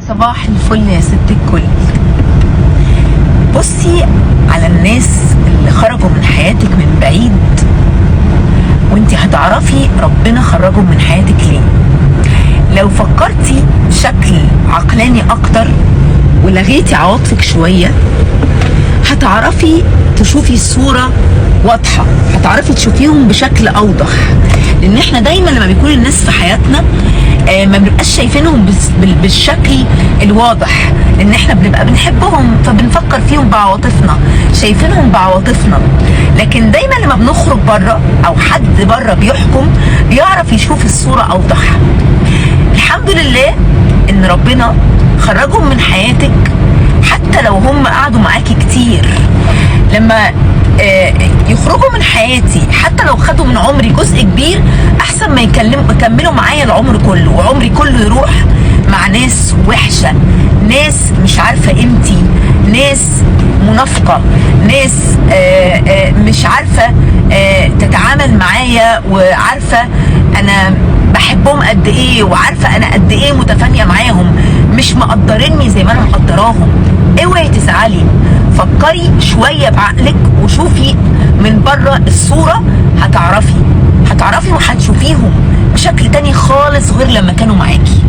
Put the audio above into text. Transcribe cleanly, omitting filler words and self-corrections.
صباح الفل يا ست الكل. بصي على الناس اللي خرجوا من حياتك من بعيد وانتي هتعرفي ربنا خرجهم من حياتك ليه. لو فكرتي بشكل عقلاني اكتر ولغيتي عواطفك شوية هتعرفي تشوفي الصورة واضحة، هتعرفي تشوفيهم بشكل اوضح. لان احنا دايما لما بيكون الناس في حياتنا ما بنبقاش شايفينهم بالشكل الواضح، لان احنا بنبقى بنحبهم فبنفكر فيهم بعواطفنا، شايفينهم بعواطفنا. لكن دايما لما بنخرج بره او حد بره بيحكم بيعرف يشوف الصورة اوضح. الحمد لله ان ربنا خرجهم من حياتك حتى لو هم قعدوا معاكي كتير. لما يخرجوا من حياتي حتى لو خدوا من عمري جزء كبير احسن ما يكملوا معايا العمر كله، وعمري كله يروح مع ناس وحشة، ناس مش عارفة قيمتي، ناس منافقة، ناس مش عارفة تتعامل معايا، وعارفة انا بحبهم قد ايه، وعارفة انا قد ايه متفانية معاهم، مش مقدريني زي ما انا مقدراهم. اوعي تزعلي، فكري شوية بعقلك وشوفي من بره الصورة، هتعرفي وهتشوفيهم بشكل تاني خالص غير لما كانوا معاكي.